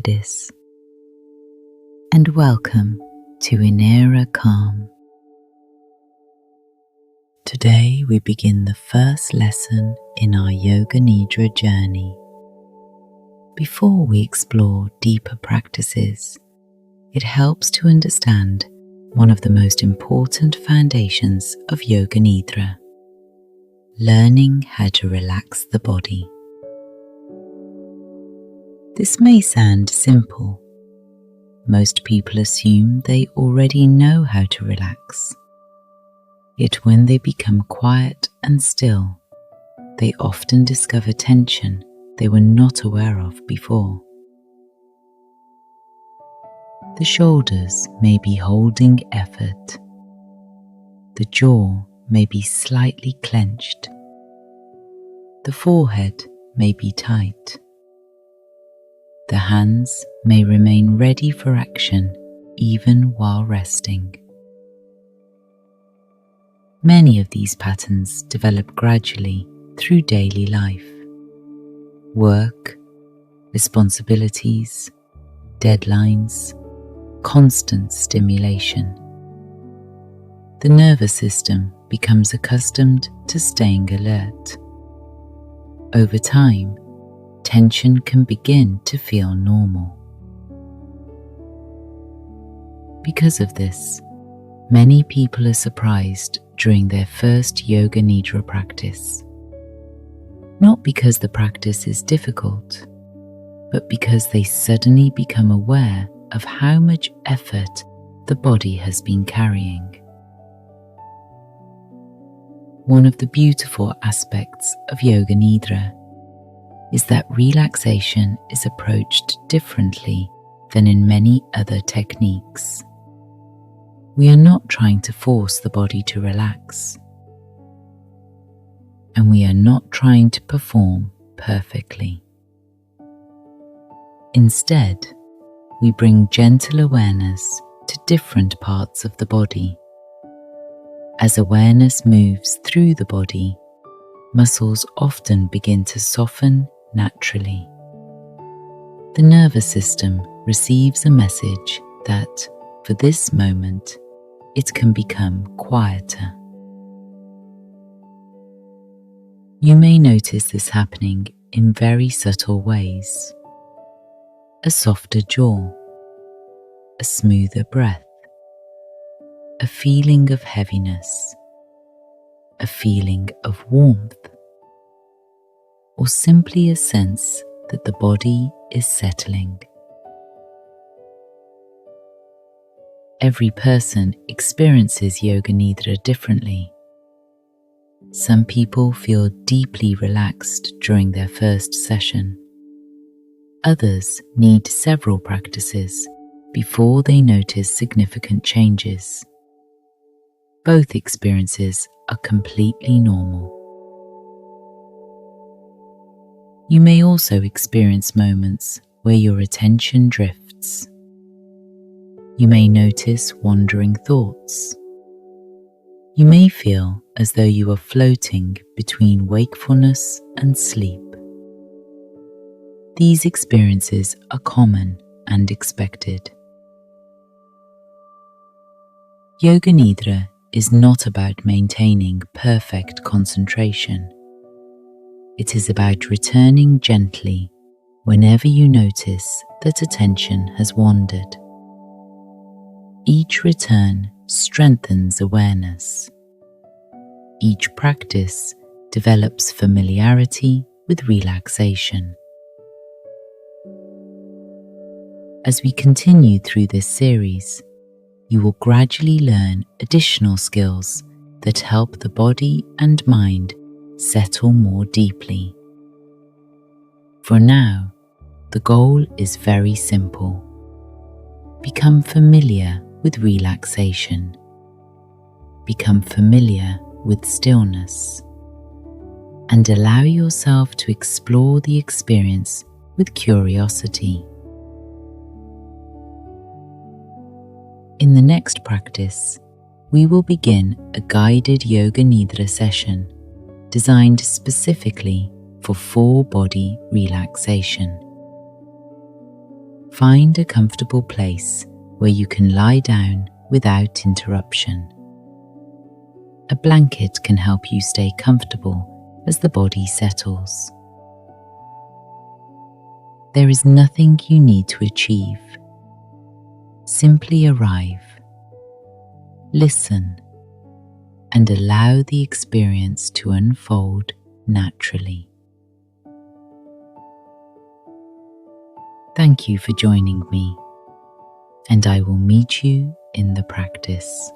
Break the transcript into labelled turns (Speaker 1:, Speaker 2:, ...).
Speaker 1: Gladys, and welcome to Innera Calm. Today we begin the first lesson in our Yoga Nidra journey. Before we explore deeper practices, it helps to understand one of the most important foundations of Yoga Nidra: learning how to relax the body. This may sound simple. Most people assume they already know how to relax. Yet when they become quiet and still, they often discover tension they were not aware of before. The shoulders may be holding effort. The jaw may be slightly clenched. The forehead may be tight. The hands may remain ready for action even while resting. Many of these patterns develop gradually through daily life. Work, responsibilities, deadlines, constant stimulation. The nervous system becomes accustomed to staying alert. Over time, tension can begin to feel normal. Because of this, many people are surprised during their first Yoga Nidra practice. Not because the practice is difficult, but because they suddenly become aware of how much effort the body has been carrying. One of the beautiful aspects of Yoga Nidra is that relaxation is approached differently than in many other techniques. We are not trying to force the body to relax, and we are not trying to perform perfectly. Instead, we bring gentle awareness to different parts of the body. As awareness moves through the body, muscles often begin to soften naturally. The nervous system receives a message that, for this moment, it can become quieter. You may notice this happening in very subtle ways. A softer jaw, a smoother breath, a feeling of heaviness, a feeling of warmth, or simply a sense that the body is settling. Every person experiences Yoga Nidra differently. Some people feel deeply relaxed during their first session. Others need several practices before they notice significant changes. Both experiences are completely normal. You may also experience moments where your attention drifts. You may notice wandering thoughts. You may feel as though you are floating between wakefulness and sleep. These experiences are common and expected. Yoga Nidra is not about maintaining perfect concentration. It is about returning gently whenever you notice that attention has wandered. Each return strengthens awareness. Each practice develops familiarity with relaxation. As we continue through this series, you will gradually learn additional skills that help the body and mind settle more deeply. For now, the goal is very simple. Become familiar with relaxation. Become familiar with stillness. And allow yourself to explore the experience with curiosity. In the next practice, we will begin a guided Yoga Nidra session designed specifically for full body relaxation. Find a comfortable place where you can lie down without interruption. A blanket can help you stay comfortable as the body settles. There is nothing you need to achieve. Simply arrive, listen, and allow the experience to unfold naturally. Thank you for joining me, and I will meet you in the practice.